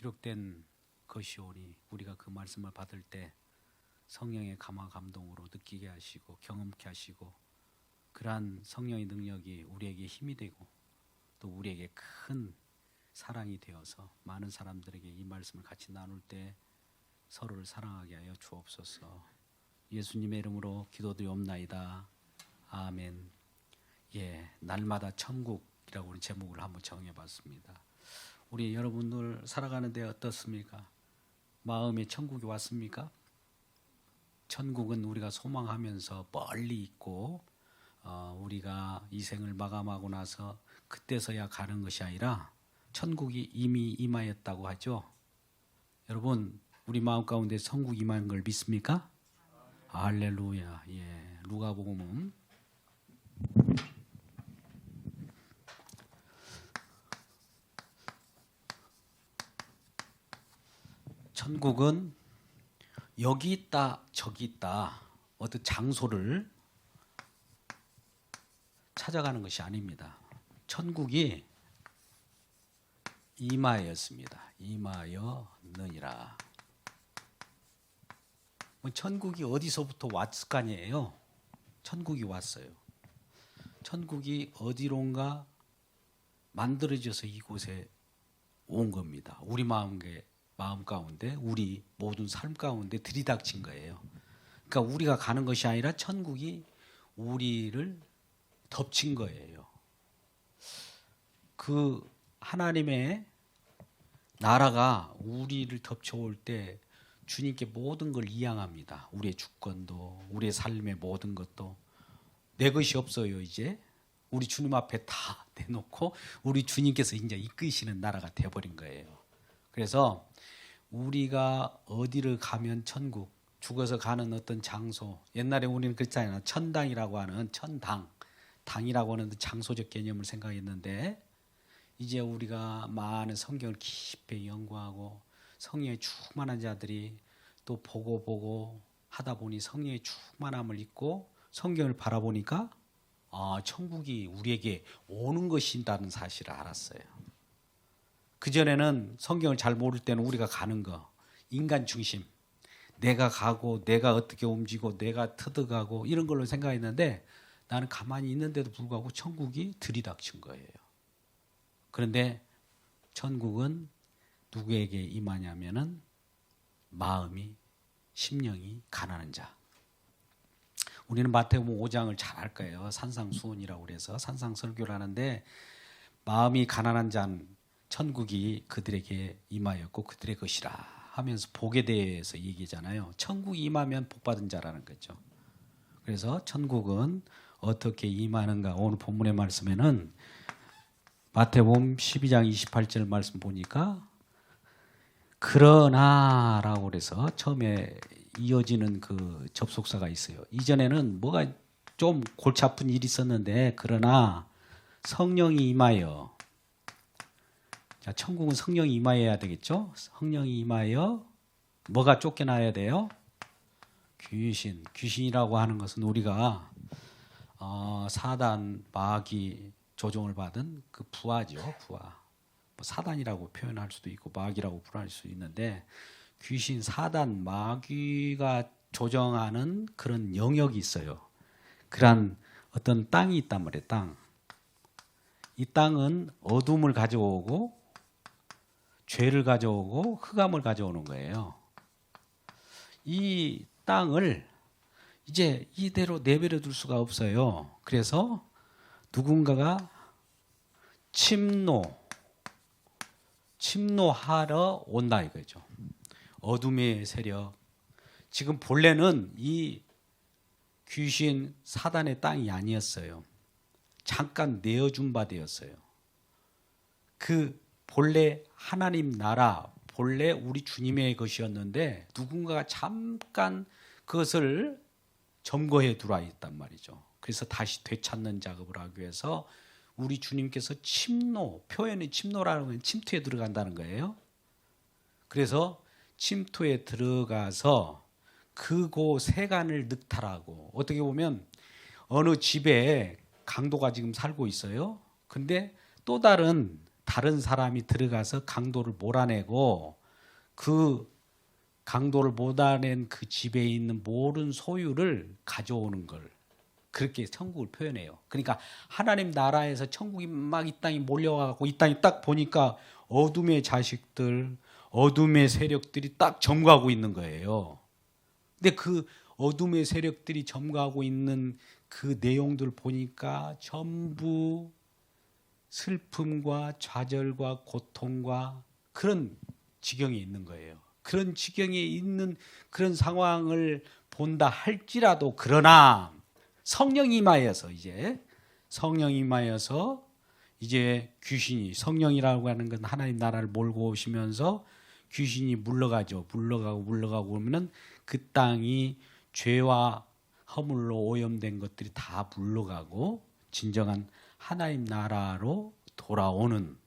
기록된 것이오니 우리가 그 말씀을 받을 때 성령의 감화 감동으로 느끼게 하시고 경험케 하시고 그러한 성령의 능력이 우리에게 힘이 되고 또 우리에게 큰 사랑이 되어서 많은 사람들에게 이 말씀을 같이 나눌 때 서로를 사랑하게 하여 주옵소서. 예수님의 이름으로 기도드리옵나이다. 아멘. 날마다 천국이라고 우리 제목을 한번 정해봤습니다. 우리 여러분들 살아가는데 어떻습니까? 마음에 천국이 왔습니까? 천국은 우리가 소망하면서 멀리 있고 우리가 이 생을 마감하고 나서 그때서야 가는 것이 아니라 천국이 이미 임하였다고 하죠. 여러분 우리 마음 가운데 천국 임한 걸 믿습니까? 할렐루야. 누가복음 천국은 여기 있다 저기 있다 어떤 장소를 찾아가는 것이 아닙니다. 천국이 임하였습니다. 임하여느니라. 천국이 어디서부터 왔을 거 아니에요. 천국이 왔어요. 천국이 어디론가 만들어져서 이곳에 온 겁니다. 우리 마음 가운데 우리 모든 삶 가운데 들이닥친 거예요. 그러니까 우리가 가는 것이 아니라 천국이 우리를 덮친 거예요. 그 하나님의 나라가 우리를 덮쳐올 때 주님께 모든 걸 이양합니다. 우리의 주권도 우리의 삶의 모든 것도 내 것이 없어요. 이제 우리 주님 앞에 다 내놓고 우리 주님께서 이제 이끄시는 나라가 되어버린 거예요. 그래서 우리가 어디를 가면 천국, 죽어서 가는 어떤 장소, 옛날에 우리는 그랬잖아요. 천당이라고 하는 당이라고 하는 장소적 개념을 생각했는데 이제 우리가 많은 성경을 깊이 연구하고 성령의 충만한 자들이 또 보고 하다 보니 성령의 충만함을 잊고 성경을 바라보니까 천국이 우리에게 오는 것이라는 사실을 알았어요. 그전에는 성경을 잘 모를 때는 우리가 가는 거, 인간 중심, 내가 가고 내가 어떻게 움직이고 내가 터득하고 이런 걸로 생각했는데 나는 가만히 있는데도 불구하고 천국이 들이닥친 거예요. 그런데 천국은 누구에게 임하냐면은 마음이 심령이 가난한 자. 우리는 마태복음 5장을 잘 알 거예요. 산상수훈이라고 그래서 산상설교를 하는데 마음이 가난한 자는 천국이 그들에게 임하였고 그들의 것이라 하면서 복에 대해서 얘기잖아요. 천국이 임하면 복받은 자라는 거죠. 그래서 천국은 어떻게 임하는가 오늘 본문의 말씀에는 마태복음 12장 28절 말씀 보니까 그러나라고 그래서 처음에 이어지는 그 접속사가 있어요. 이전에는 뭐가 좀 골치 아픈 일이 있었는데 그러나 성령이 임하여 자, 천국은 성령이 임하여야 되겠죠? 성령이 임하여 뭐가 쫓겨나야 돼요? 귀신이라고 하는 것은 우리가 사단, 마귀 조종을 받은 그 부하죠. 부하. 뭐 사단이라고 표현할 수도 있고 마귀라고 표현할 수 있는데 귀신, 사단, 마귀가 조정하는 그런 영역이 있어요. 그런 어떤 땅이 있단 말이에요. 땅. 이 땅은 어둠을 가져오고 죄를 가져오고 흑암을 가져오는 거예요. 이 땅을 이제 이대로 내버려 둘 수가 없어요. 그래서 누군가가 침노하러 온다 이거죠. 어둠의 세력. 지금 본래는 이 귀신 사단의 땅이 아니었어요. 잠깐 내어준 바 되었어요. 그 본래 하나님 나라, 본래 우리 주님의 것이었는데 누군가가 잠깐 그것을 점거해 들어와 있단 말이죠. 그래서 다시 되찾는 작업을 하기 위해서 우리 주님께서 표현이 침노라는 건 침투에 들어간다는 거예요. 그래서 침투에 들어가서 그곳 세간을 늑탈하고 어떻게 보면 어느 집에 강도가 지금 살고 있어요. 근데 또 다른 다른 사람이 들어가서 강도를 몰아내고 그 강도를 몰아낸 그 집에 있는 모든 소유를 가져오는 걸 그렇게 천국을 표현해요. 그러니까 하나님 나라에서 천국이 막 이 땅에 몰려가고 이 땅에 딱 보니까 어둠의 자식들, 어둠의 세력들이 딱 점거하고 있는 거예요. 근데 그 어둠의 세력들이 점거하고 있는 그 내용들 보니까 전부 슬픔과 좌절과 고통과 그런 지경에 있는 거예요. 그런 지경에 있는 그런 상황을 본다 할지라도 그러나 성령이 임하여서 이제 귀신이 성령이라고 하는 건 하나님 나라를 몰고 오시면서 귀신이 물러가죠. 물러가고 그러면은 그 땅이 죄와 허물로 오염된 것들이 다 물러가고 진정한 하나님 나라로 돌아오는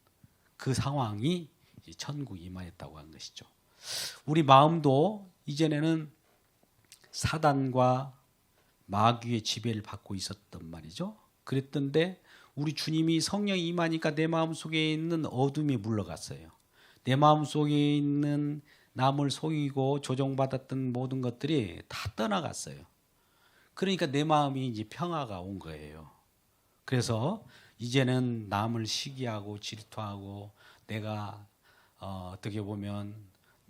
그 상황이 천국이 임하였다고 하는 것이죠. 우리 마음도 이전에는 사단과 마귀의 지배를 받고 있었단 말이죠. 그랬던데 우리 주님이 성령이 임하니까 내 마음속에 있는 어둠이 물러갔어요. 내 마음속에 있는 남을 속이고 조종받았던 모든 것들이 다 떠나갔어요. 그러니까 내 마음이 이제 평화가 온 거예요. 그래서 이제는 남을 시기하고 질투하고 내가 어떻게 보면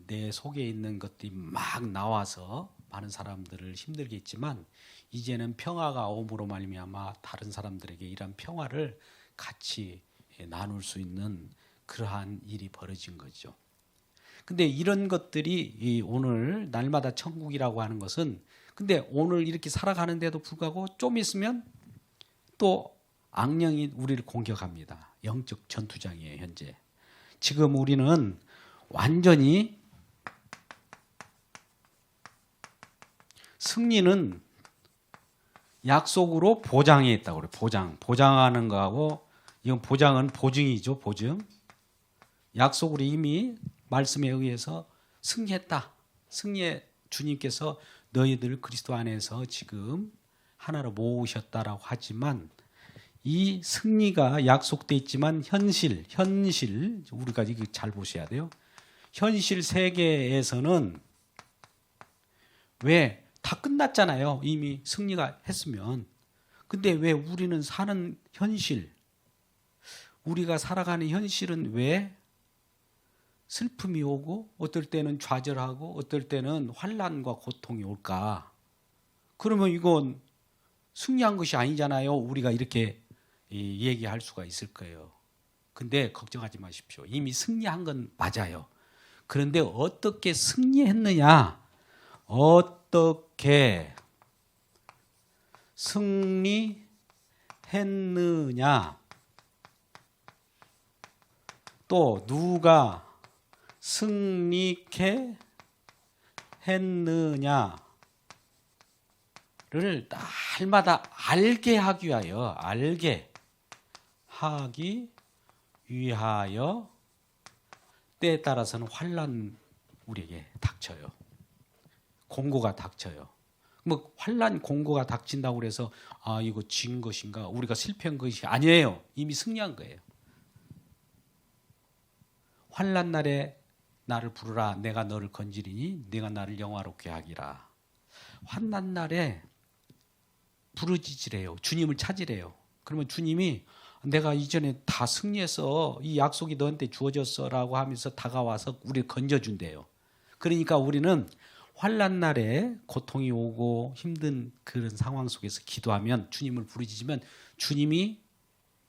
내 속에 있는 것들이 막 나와서 많은 사람들을 힘들게 했지만 이제는 평화가 옴으로 말미암아 다른 사람들에게 이런 평화를 같이 나눌 수 있는 그러한 일이 벌어진 거죠. 근데 이런 것들이 오늘 날마다 천국이라고 하는 것은 근데 오늘 이렇게 살아가는데도 불구하고 좀 있으면 또 악령이 우리를 공격합니다. 영적 전투장이에요, 현재. 지금 우리는 완전히 승리는 약속으로 보장해 있다고 그래요. 보장하는 거하고 이건 보장은 보증이죠. 보증. 약속으로 이미 말씀에 의해서 승리했다. 승리에 주님께서 너희들 그리스도 안에서 지금 하나로 모으셨다라고 하지만 이 승리가 약속돼 있지만 현실 우리가 이거 잘 보셔야 돼요. 현실 세계에서는 왜 다 끝났잖아요. 이미 승리가 했으면. 근데 왜 우리는 사는 현실, 우리가 살아가는 현실은 왜 슬픔이 오고 어떨 때는 좌절하고 어떨 때는 환난과 고통이 올까? 그러면 이건 승리한 것이 아니잖아요. 우리가 이렇게 얘기할 수가 있을 거예요. 근데 걱정하지 마십시오. 이미 승리한 건 맞아요. 그런데 어떻게 승리했느냐? 어떻게 승리했느냐? 또 누가 승리케 했느냐를 날마다 알게 하기 위하여 때에 따라서는 환난 우리에게 닥쳐요. 공고가 닥쳐요. 뭐 환난 공고가 닥친다고 그래서 아 이거 진 것인가 우리가 실패한 것이 아니에요. 이미 승리한 거예요. 환난 날에 나를 부르라 내가 너를 건지리니 내가 나를 영화롭게 하기라. 환난 날에 부르짖으래요. 주님을 찾으래요. 그러면 주님이 내가 이전에 다 승리해서 이 약속이 너한테 주어졌어라고 하면서 다가와서 우리를 건져준대요. 그러니까 우리는 환난 날에 고통이 오고 힘든 그런 상황 속에서 기도하면 주님을 부르짖으면 주님이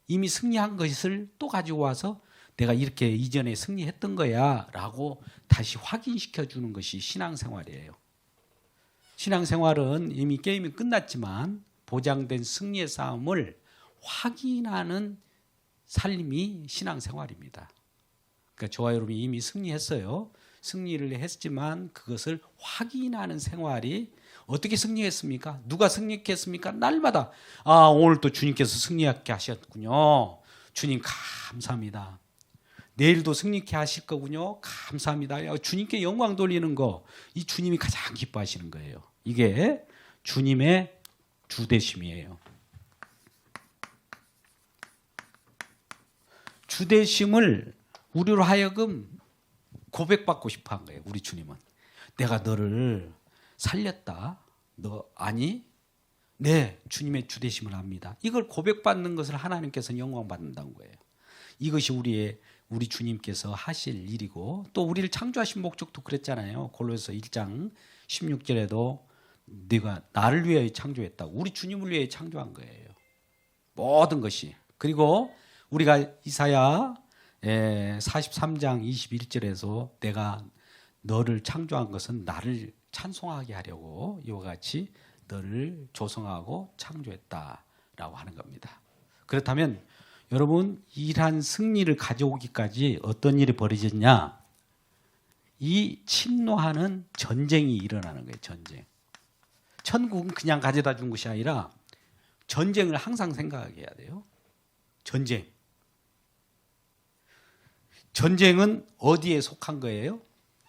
이미 승리한 것을 또 가지고 와서 내가 이렇게 이전에 승리했던 거야 라고 다시 확인시켜 주는 것이 신앙생활이에요. 신앙생활은 이미 게임이 끝났지만 보장된 승리의 싸움을 확인하는 삶이 신앙생활입니다. 그러니까 저와 여러분이 이미 승리했어요. 승리를 했지만 그것을 확인하는 생활이 어떻게 승리했습니까? 누가 승리했습니까? 날마다 아 오늘 또 주님께서 승리하게 하셨군요. 주님 감사합니다. 내일도 승리케 하실 거군요. 감사합니다. 주님께 영광 돌리는 거, 이 주님이 가장 기뻐하시는 거예요. 이게 주님의 주되심이에요. 주되심을 우리로 하여금 고백받고 싶어 한 거예요. 우리 주님은 내가 너를 살렸다. 너 아니? 네, 주님의 주되심을 압니다. 이걸 고백받는 것을 하나님께서는 영광 받는다는 거예요. 이것이 우리 주님께서 하실 일이고, 또 우리를 창조하신 목적도 그랬잖아요. 골로새서 1장 16절에도 네가 나를 위하여 창조했다고. 우리 주님을 위해 창조한 거예요. 모든 것이. 그리고 우리가 이사야 43장 21절에서 내가 너를 창조한 것은 나를 찬송하게 하려고 이와 같이 너를 조성하고 창조했다라고 하는 겁니다. 그렇다면 여러분, 이러한 승리를 가져오기까지 어떤 일이 벌어졌냐? 이 침노하는 전쟁이 일어나는 거예요. 전쟁. 천국은 그냥 가져다 준 것이 아니라 전쟁을 항상 생각하게 해야 돼요. 전쟁. 전쟁은 어디에 속한 거예요?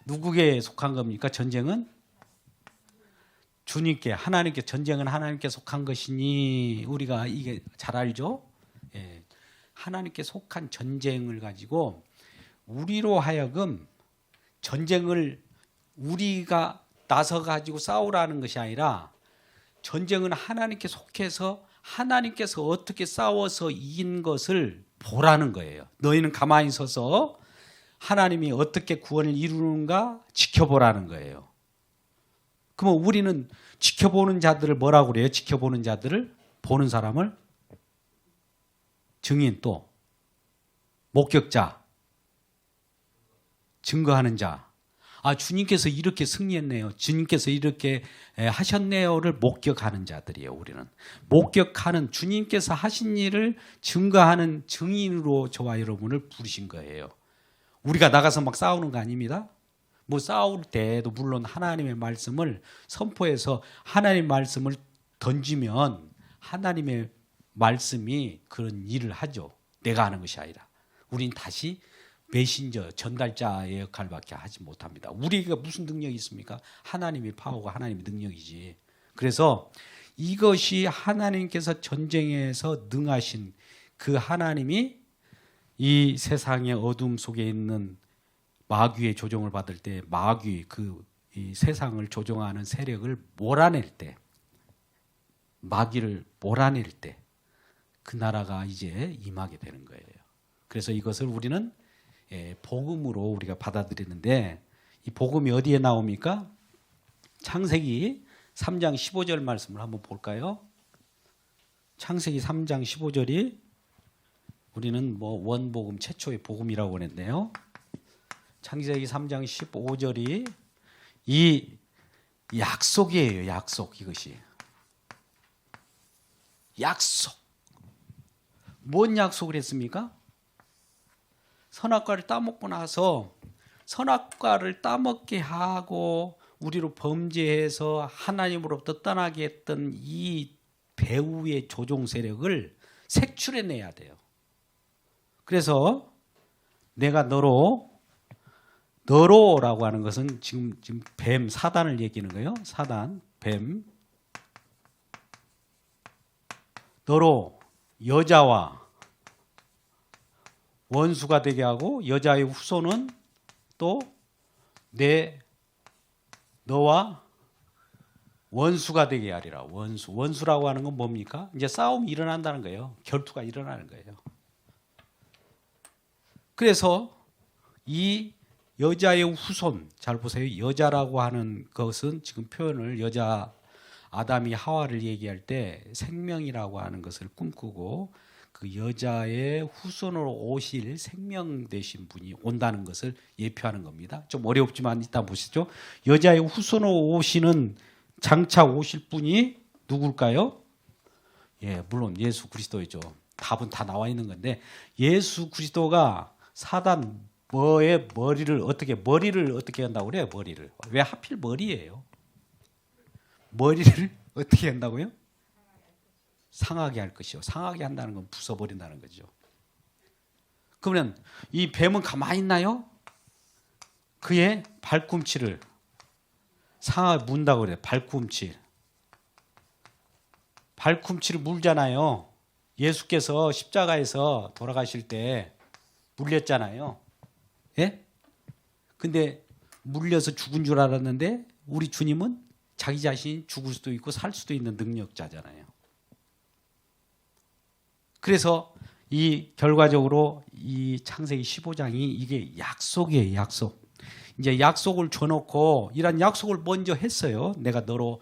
누구에게 속한 겁니까? 전쟁은 주님께, 하나님께. 전쟁은 하나님께 속한 것이니 우리가 이게 잘 알죠? 예. 하나님께 속한 전쟁을 가지고 우리로 하여금 전쟁을 우리가 나서 가지고 싸우라는 것이 아니라 전쟁은 하나님께 속해서 하나님께서 어떻게 싸워서 이긴 것을 보라는 거예요. 너희는 가만히 서서 하나님이 어떻게 구원을 이루는가 지켜보라는 거예요. 그러면 우리는 지켜보는 자들을 뭐라고 그래요? 지켜보는 자들을, 보는 사람을 증인, 또 목격자, 증거하는 자. 아, 주님께서 이렇게 승리했네요, 주님께서 이렇게 하셨네요를 목격하는 자들이에요. 우리는 목격하는, 주님께서 하신 일을 증거하는 증인으로 저와 여러분을 부르신 거예요. 우리가 나가서 막 싸우는 거 아닙니다. 뭐 싸울 때도 물론 하나님의 말씀을 선포해서 하나님의 말씀을 던지면 하나님의 말씀이 그런 일을 하죠. 내가 하는 것이 아니라. 우린 다시 메신저, 전달자의 역할밖에 하지 못합니다. 우리가 무슨 능력이 있습니까? 하나님의 파워가 하나님의 능력이지. 그래서 이것이 하나님께서 전쟁에서 능하신 그 하나님이 이 세상의 어둠 속에 있는 마귀의 조종을 받을 때, 마귀, 이 세상을 조종하는 세력을 몰아낼 때, 마귀를 몰아낼 때 그 나라가 이제 임하게 되는 거예요. 그래서 이것을 우리는 복음으로 우리가 받아들이는데, 이 복음이 어디에 나옵니까? 창세기 3장 15절 말씀을 한번 볼까요? 창세기 3장 15절이 우리는 뭐 원복음, 최초의 복음이라고 했네요. 창세기 3장 15절이 이 약속이에요. 약속. 이것이 약속. 뭔 약속을 했습니까? 선악과를 따먹고 나서 선악과를 따먹게 하고 우리로 범죄해서 하나님으로부터 떠나게 했던 이 배후의 조종 세력을 색출해내야 돼요. 그래서 내가 너로라고 하는 것은 지금 뱀, 사단을 얘기하는 거예요. 사단, 뱀. 너로 여자와 원수가 되게 하고, 여자의 후손은 또 너와 원수가 되게 하리라. 원수라고 하는 건 뭡니까? 이제 싸움이 일어난다는 거예요. 결투가 일어나는 거예요. 그래서 이 여자의 후손, 잘 보세요. 여자라고 하는 것은 지금 표현을, 여자 아담이 하와를 얘기할 때 생명이라고 하는 것을 꿈꾸고 그 여자의 후손으로 오실 생명 되신 분이 온다는 것을 예표하는 겁니다. 좀 어렵지만 이따 보시죠. 여자의 후손으로 오시는, 장차 오실 분이 누굴까요? 예, 물론 예수 그리스도이죠. 답은 다 나와 있는 건데, 예수 그리스도가 사단 머리를 어떻게 한다고 그래요? 머리를. 왜 하필 머리예요? 머리를 어떻게 한다고요? 상하게 할 것이요. 상하게 한다는 건 부숴버린다는 거죠. 그러면 이 뱀은 가만히 있나요? 그의 발꿈치를 상하게 문다고 그래요. 발꿈치를 물잖아요. 예수께서 십자가에서 돌아가실 때 물렸잖아요. 예? 근데 물려서 죽은 줄 알았는데 우리 주님은 자기 자신이 죽을 수도 있고 살 수도 있는 능력자잖아요. 그래서 이 결과적으로 이 창세기 15장이 이게 약속이에요. 약속. 이제 약속을 줘놓고 이런 약속을 먼저 했어요. 내가 너로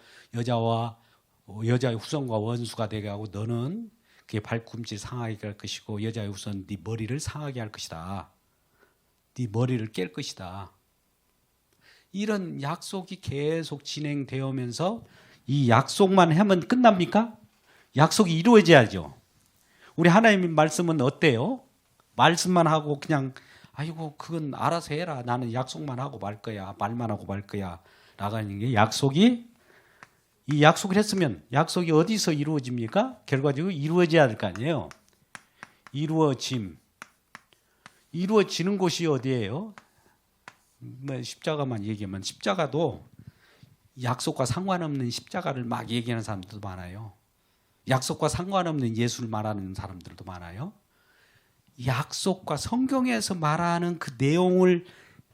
여자의 후손과 원수가 되게 하고 너는 그의 발꿈치 상하게 할 것이고 여자의 후손 네 머리를 상하게 할 것이다. 네 머리를 깰 것이다. 이런 약속이 계속 진행되면서 이 약속만 하면 끝납니까? 약속이 이루어져야죠. 우리 하나님의 말씀은 어때요? 말씀만 하고 그냥 아이고 그건 알아서 해라. 나는 약속만 하고 말 거야. 말만 하고 말 거야. 라고 하는 게 약속이 이 약속을 했으면 약속이 어디서 이루어집니까? 결과적으로 이루어져야 될 거 아니에요. 이루어지는 곳이 어디예요? 십자가만 얘기하면 십자가도 약속과 상관없는 십자가를 막 얘기하는 사람들도 많아요. 약속과 상관없는 예수를 말하는 사람들도 많아요. 약속과 성경에서 말하는 그 내용을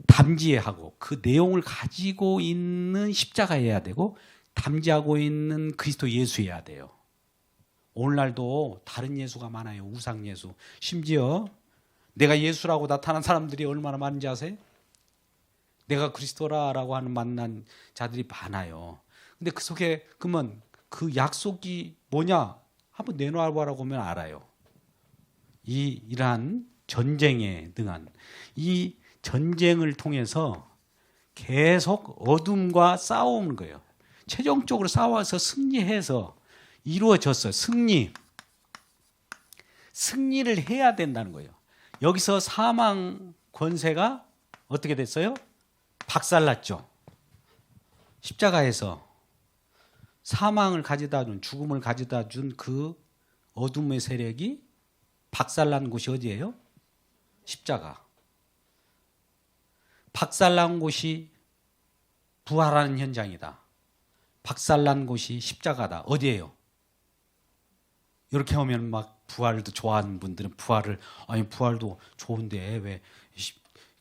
담지하고 그 내용을 가지고 있는 십자가여야 되고 담지하고 있는 그리스도 예수여야 돼요. 오늘날도 다른 예수가 많아요. 우상 예수. 심지어 내가 예수라고 나타난 사람들이 얼마나 많은지 아세요? 내가 그리스도라고 하는 만난 자들이 많아요. 근데 그 속에 그러면 그 약속이 뭐냐? 한번 내놓아보라고 하면 알아요. 이러한 전쟁에 능한 이 전쟁을 통해서 계속 어둠과 싸우는 거예요. 최종적으로 싸워서 승리해서 이루어졌어요. 승리를 해야 된다는 거예요. 여기서 사망 권세가 어떻게 됐어요? 박살났죠. 십자가에서 사망을 가져다 준, 죽음을 가져다 준 그 어둠의 세력이 박살난 곳이 어디예요? 십자가. 박살난 곳이 부활하는 현장이다. 박살난 곳이 십자가다. 어디예요? 이렇게 하면 막 부활도 좋아하는 분들은 부활도 좋은데 왜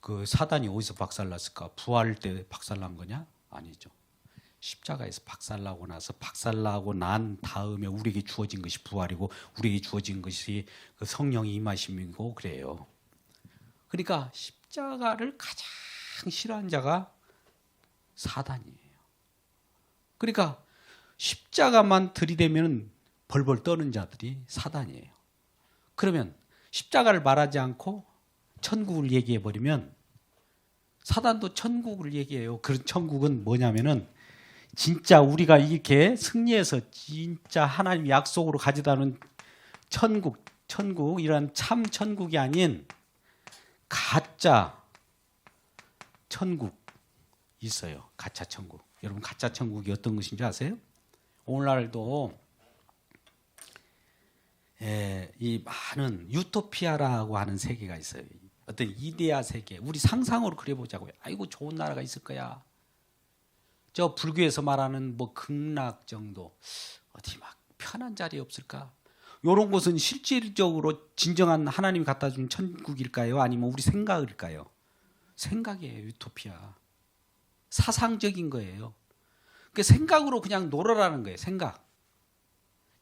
그 사단이 어디서 박살났을까? 부활 때 박살난 거냐? 아니죠. 십자가에서 박살나고 난 다음에 우리에게 주어진 것이 부활이고 우리에게 주어진 것이 그 성령이 임하심이고 그래요. 그러니까 십자가를 가장 싫어하는 자가 사단이에요. 그러니까 십자가만 들이대면 벌벌 떠는 자들이 사단이에요. 그러면 십자가를 말하지 않고 천국을 얘기해버리면 사단도 천국을 얘기해요. 그 천국은 뭐냐면은 진짜 우리가 이렇게 승리해서 진짜 하나님 약속으로 가져다 놓은 천국 이런 참 천국이 아닌 가짜 천국 있어요. 가짜 천국. 여러분 가짜 천국이 어떤 것인지 아세요? 오늘날도 이 많은 유토피아라고 하는 세계가 있어요. 어떤 이데아 세계. 우리 상상으로 그려보자고요. 아이고 좋은 나라가 있을 거야. 저 불교에서 말하는 뭐 극락 정도. 어디 막 편한 자리 없을까? 이런 곳은 실질적으로 진정한 하나님이 갖다 준 천국일까요? 아니면 우리 생각일까요? 생각이에요. 유토피아. 사상적인 거예요. 그 생각으로 그냥 놀아라는 거예요. 생각.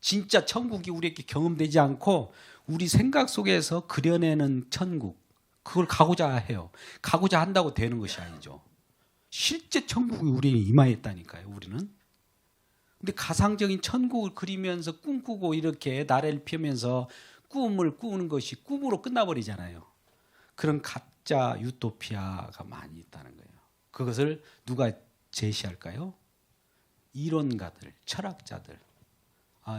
진짜 천국이 우리에게 경험되지 않고 우리 생각 속에서 그려내는 천국. 그걸 가고자 해요. 가고자 한다고 되는 것이 아니죠. 실제 천국이 우리에게 임하였다니까요. 우리는. 근데 가상적인 천국을 그리면서 꿈꾸고 이렇게 나래를 펴면서 꿈을 꾸는 것이 꿈으로 끝나버리잖아요. 그런 가짜 유토피아가 많이 있다는 거예요. 그것을 누가 제시할까요? 이론가들, 철학자들.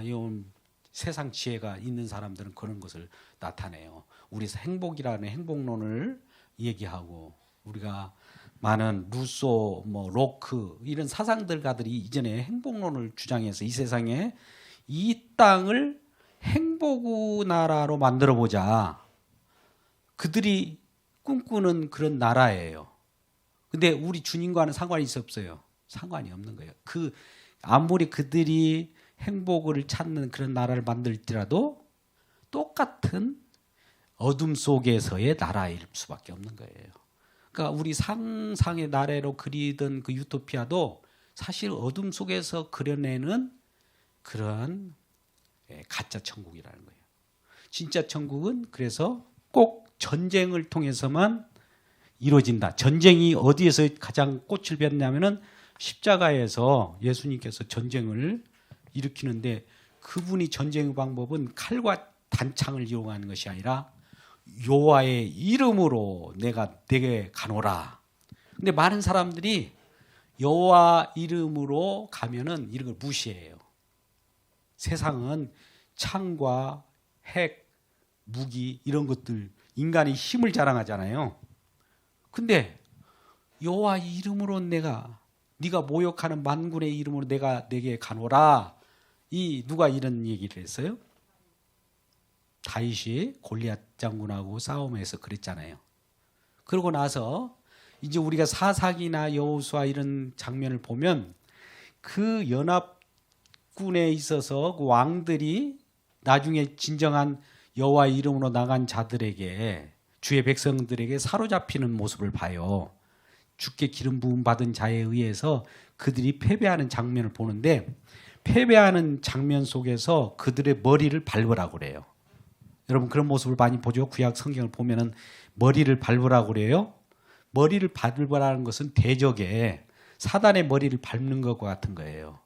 이런 세상 지혜가 있는 사람들은 그런 것을 나타내요. 우리 행복이라는 행복론을 얘기하고 우리가 많은 루소, 로크 이런 사상들가들이 이전에 행복론을 주장해서 이 세상에 이 땅을 행복의 나라로 만들어 보자. 그들이 꿈꾸는 그런 나라예요. 근데 우리 주님과는 상관이 없어요. 상관이 없는 거예요. 아무리 그들이 행복을 찾는 그런 나라를 만들더라도 똑같은 어둠 속에서의 나라일 수밖에 없는 거예요. 그러니까 우리 상상의 나라로 그리던 그 유토피아도 사실 어둠 속에서 그려내는 그런 가짜 천국이라는 거예요. 진짜 천국은 그래서 꼭 전쟁을 통해서만 이루어진다. 전쟁이 어디에서 가장 꽃을 피웠냐면은 십자가에서 예수님께서 전쟁을 일으키는데 그분이 전쟁의 방법은 칼과 단창을 이용하는 것이 아니라 여호와의 이름으로 내가 내게 가노라. 근데 많은 사람들이 여호와 이름으로 가면은 이런 걸 무시해요. 세상은 창과 핵, 무기 이런 것들 인간이 힘을 자랑하잖아요. 근데 여호와 이름으로 네가 모욕하는 만군의 이름으로 내가 내게 가노라. 이 누가 이런 얘기를 했어요? 다윗이 골리앗 장군하고 싸움에서 그랬잖아요. 그러고 나서 이제 우리가 사사기나 여호수아 이런 장면을 보면 그 연합군에 있어서 그 왕들이 나중에 진정한 여호와 이름으로 나간 자들에게 주의 백성들에게 사로잡히는 모습을 봐요. 주께 기름 부음 받은 자에 의해서 그들이 패배하는 장면을 보는데 패배하는 장면 속에서 그들의 머리를 밟으라고 그래요. 여러분 그런 모습을 많이 보죠. 구약 성경을 보면은 머리를 밟으라고 그래요. 머리를 밟으라는 것은 대적에 사단의 머리를 밟는 것과 같은 거예요.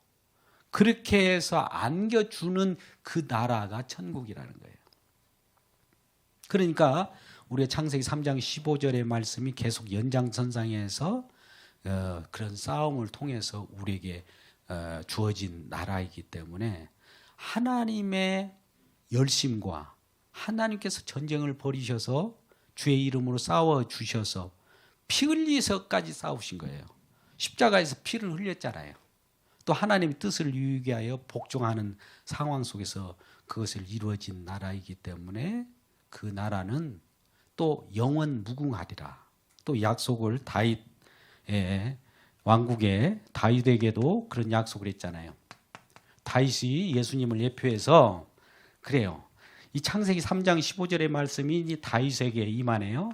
그렇게 해서 안겨주는 그 나라가 천국이라는 거예요. 그러니까 우리가 창세기 3장 15절의 말씀이 계속 연장선상에서 그런 싸움을 통해서 우리에게 주어진 나라이기 때문에 하나님의 열심과 하나님께서 전쟁을 벌이셔서 주의 이름으로 싸워주셔서 피 흘리서까지 싸우신 거예요. 십자가에서 피를 흘렸잖아요. 또 하나님의 뜻을 이루게 하여 복종하는 상황 속에서 그것을 이루어진 나라이기 때문에 그 나라는 또 영원 무궁하리라. 또 약속을 다윗의 왕국의 다윗에게도 그런 약속을 했잖아요. 다윗이 예수님을 예표해서 그래요. 이 창세기 3장 15절의 말씀이 다윗에게 임하네요.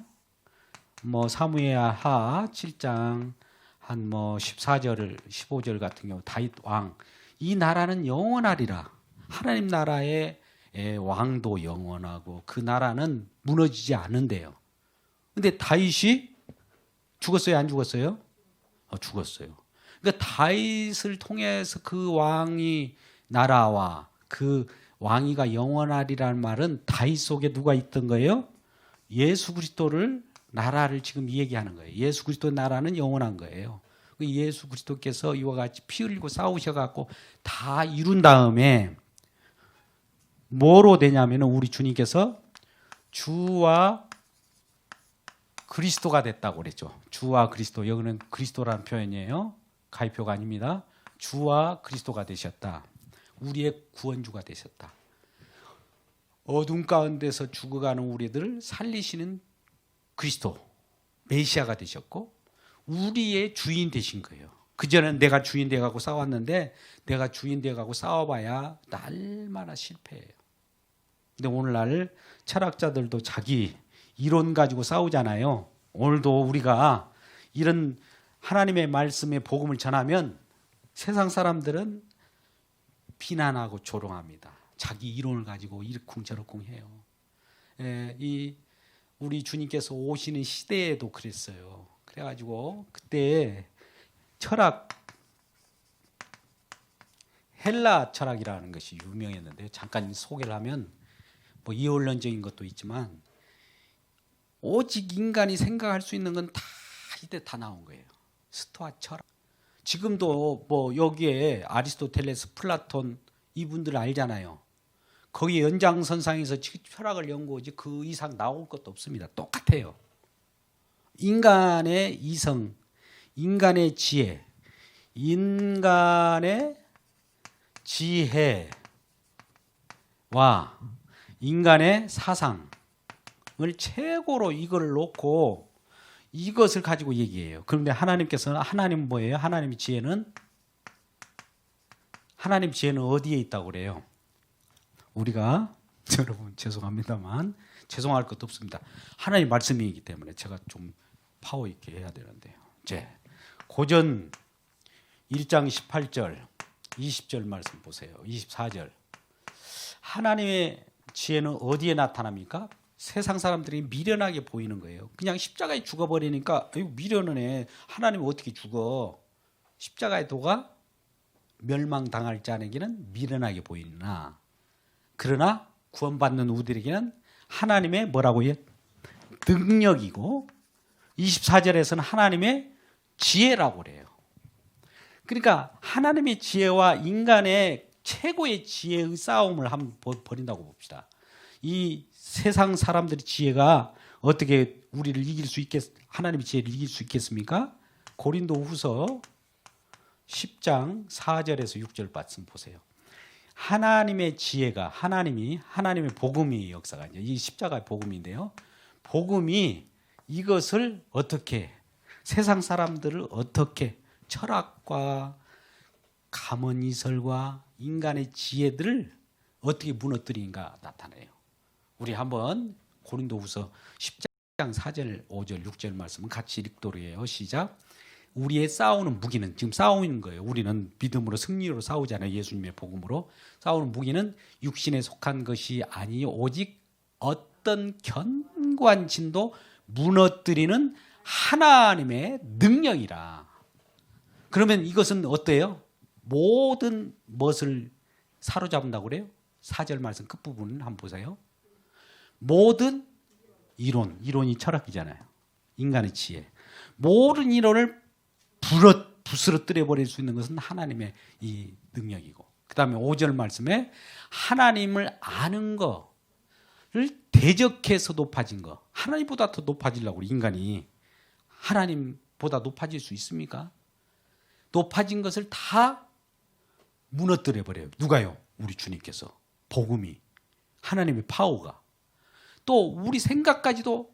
사무엘하 7장 한 14절 15절 같은 경우 다윗 왕 이 나라는 영원하리라. 하나님 나라의 왕도 영원하고 그 나라는 무너지지 않는데요. 근데 다윗이 죽었어요, 안 죽었어요? 죽었어요. 그러니까 다윗을 통해서 그 왕이 나라와 그 왕위가 영원하리라는 말은 다윗 속에 누가 있던 거예요? 예수 그리스도를 나라를 지금 얘기하는 거예요. 예수 그리스도 나라는 영원한 거예요. 예수 그리스도께서 이와 같이 피 흘리고 싸우셔갖고 다 이룬 다음에 뭐로 되냐면 우리 주님께서 주와 그리스도가 됐다고 그랬죠. 주와 그리스도. 여기는 그리스도라는 표현이에요. 가위표가 아닙니다. 주와 그리스도가 되셨다. 우리의 구원주가 되셨다. 어둠 가운데서 죽어가는 우리들을 살리시는 그리스도, 메시아가 되셨고 우리의 주인 되신 거예요. 그전에는 내가 주인 돼가고 싸웠는데 내가 주인 돼가고 싸워봐야 날마다 실패해요. 근데 오늘날 철학자들도 자기 이론 가지고 싸우잖아요. 오늘도 우리가 이런 하나님의 말씀의 복음을 전하면 세상 사람들은 비난하고 조롱합니다. 자기 이론을 가지고 이러쿵저러쿵 해요. 우리 주님께서 오시는 시대에도 그랬어요. 그래가지고 그때 철학, 헬라 철학이라는 것이 유명했는데 잠깐 소개를 하면 이원론적인 것도 있지만 오직 인간이 생각할 수 있는 건 다 이때 다 나온 거예요. 스토아 철학. 지금도 여기에 아리스토텔레스, 플라톤 이분들 알잖아요. 거기 연장선상에서 철학을 연구하지 그 이상 나올 것도 없습니다. 똑같아요. 인간의 이성, 인간의 지혜, 인간의 지혜와 인간의 사상을 최고로 이걸 놓고 이것을 가지고 얘기해요. 그런데 하나님께서는 하나님 뭐예요? 하나님의 지혜는 어디에 있다고 그래요? 우리가 여러분 죄송합니다만 죄송할 것도 없습니다. 하나님 말씀이기 때문에 제가 좀 파워 있게 해야 되는데요. 이제 고전 1장 18절 20절 말씀 보세요. 24절. 하나님의 지혜는 어디에 나타납니까? 세상 사람들이 미련하게 보이는 거예요. 그냥 십자가에 죽어버리니까 미련은 해. 하나님은 어떻게 죽어? 십자가의 도가 멸망당할 자에게는 미련하게 보이나 그러나 구원받는 우리에게는 하나님의 뭐라고 해요? 능력이고 24절에서는 하나님의 지혜라고 그래요. 그러니까 하나님의 지혜와 인간의 최고의 지혜의 싸움을 한번 벌인다고 봅시다. 이 세상 사람들의 지혜가 어떻게 우리를 이길 수 하나님의 지혜를 이길 수 있겠습니까? 고린도후서 10장 4절에서 6절 말씀 보세요. 하나님의 지혜가 하나님의 복음의 역사가 이제 이 십자가의 복음인데요. 복음이 이것을 어떻게 세상 사람들을 어떻게 철학과 가문이설과 인간의 지혜들을 어떻게 무너뜨리는가 나타내요. 우리 한번 고린도후서 10장 4절, 5절, 6절 말씀은 같이 읽도록 해요. 시작. 우리의 싸우는 무기는 지금 싸우는 거예요. 우리는 믿음으로 승리로 싸우잖아요. 예수님의 복음으로. 싸우는 무기는 육신에 속한 것이 아니요 오직 어떤 견고한 진도 무너뜨리는 하나님의 능력이라. 그러면 이것은 어때요? 모든 것을 사로잡는다고 그래요? 4절 말씀 끝부분 한번 보세요. 모든 이론이 철학이잖아요. 인간의 지혜. 모든 이론을 부스러뜨려 버릴 수 있는 것은 하나님의 이 능력이고, 그 다음에 5절 말씀에 하나님을 아는 거를 대적해서 높아진 거. 하나님보다 더 높아지려고 인간이 하나님보다 높아질 수 있습니까? 높아진 것을 다 무너뜨려 버려요. 누가요? 우리 주님께서. 복음이, 하나님의 파워가. 또 우리 생각까지도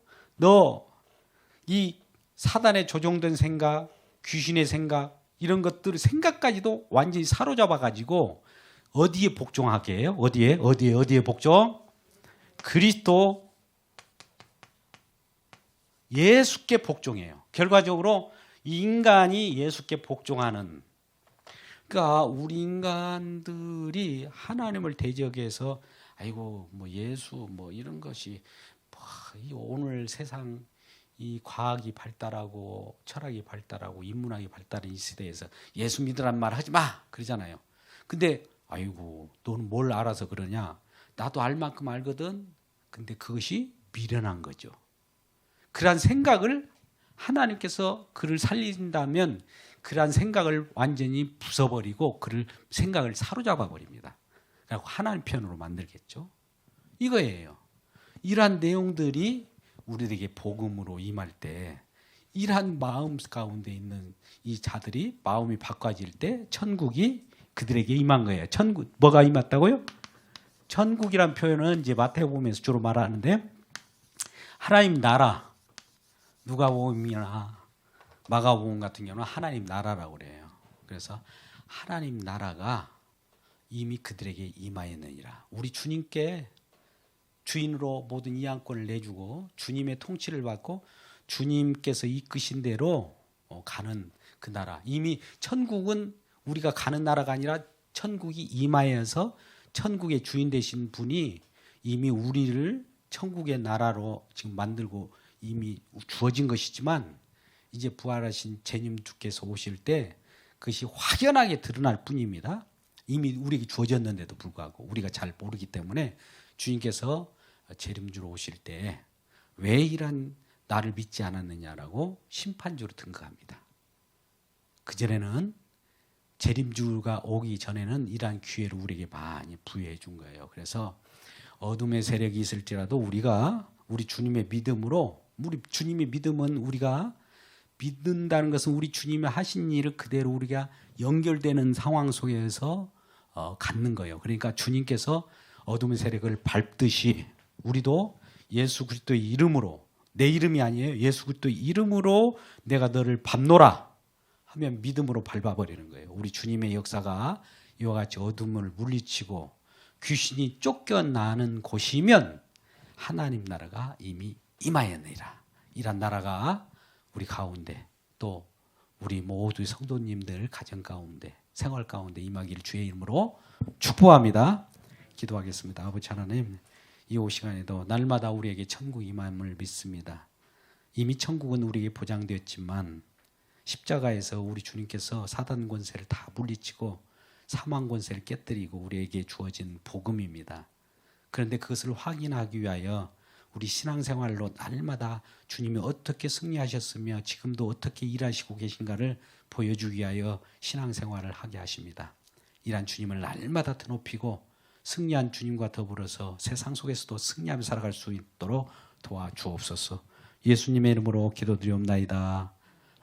이 사단의 조종된 생각, 귀신의 생각, 이런 것들 생각까지도 완전히 사로잡아 가지고 어디에 복종하게 해요? 어디에 복종? 그리스도 예수께 복종해요. 결과적으로 인간이 예수께 복종하는, 그러니까 우리 인간들이 하나님을 대적해서 아이고 뭐 예수 뭐 이런 것이 오늘 세상 이 과학이 발달하고 철학이 발달하고 인문학이 발달한 이 시대에서 예수 믿으란 말 하지 마 그러잖아요. 근데 아이고 너는 뭘 알아서 그러냐? 나도 알 만큼 알거든. 근데 그것이 미련한 거죠. 그러한 생각을 하나님께서 그를 살린다면 그러한 생각을 완전히 부숴버리고 그를 생각을 사로잡아 버립니다. 그리고 하나님 편으로 만들겠죠. 이거예요. 이러한 내용들이 우리에게 복음으로 임할 때 이러한 마음 가운데 있는 이 자들이 마음이 바꿔질 때 천국이 그들에게 임한 거예요. 천국, 뭐가 임했다고요? 천국이란 표현은 이제 마태복음에서 주로 말하는데 하나님 나라, 누가복음이나 마가복음 같은 경우는 하나님 나라라고 그래요. 그래서 하나님 나라가 이미 그들에게 임하였느니라. 우리 주님께 주인으로 모든 이양권을 내주고 주님의 통치를 받고 주님께서 이끄신 대로 가는 그 나라. 이미 천국은 우리가 가는 나라가 아니라 천국이 임하여서 천국의 주인 되신 분이 이미 우리를 천국의 나라로 지금 만들고 이미 주어진 것이지만 이제 부활하신 재님 주께서 오실 때 그것이 확연하게 드러날 뿐입니다. 이미 우리에게 주어졌는데도 불구하고 우리가 잘 모르기 때문에 주님께서 재림주로 오실 때 왜 이런 나를 믿지 않았느냐라고 심판주로 등극합니다. 그전에는 재림주가 오기 전에는 이러한 기회를 우리에게 많이 부여해 준 거예요. 그래서 어둠의 세력이 있을지라도 우리 주님의 믿음으로, 우리 주님의 믿음은 우리가 믿는다는 것은 우리 주님이 하신 일을 그대로 우리가 연결되는 상황 속에서 갖는 거예요. 그러니까 주님께서 어둠의 세력을 밟듯이 우리도 예수 그리스도의 이름으로, 내 이름이 아니에요. 예수 그리스도의 이름으로 내가 너를 밟노라 하면 믿음으로 밟아버리는 거예요. 우리 주님의 역사가 이와 같이 어둠을 물리치고 귀신이 쫓겨나는 곳이면 하나님 나라가 이미 임하였느니라. 이란 나라가 우리 가운데 또 우리 모두의 성도님들 가정 가운데 생활 가운데 임하기를 주의 이름으로 축복합니다. 기도하겠습니다. 아버지 하나님, 이 시간에도 날마다 우리에게 천국 임함을 믿습니다. 이미 천국은 우리에게 보장되었지만 십자가에서 우리 주님께서 사단 권세를 다 물리치고 사망 권세를 깨뜨리고 우리에게 주어진 복음입니다. 그런데 그것을 확인하기 위하여 우리 신앙생활로 날마다 주님이 어떻게 승리하셨으며 지금도 어떻게 일하시고 계신가를 보여주기 위하여 신앙생활을 하게 하십니다. 이란 주님을 날마다 더 높이고 승리한 주님과 더불어서 세상 속에서도 승리하며 살아갈 수 있도록 도와주옵소서. 예수님의 이름으로 기도드리옵나이다.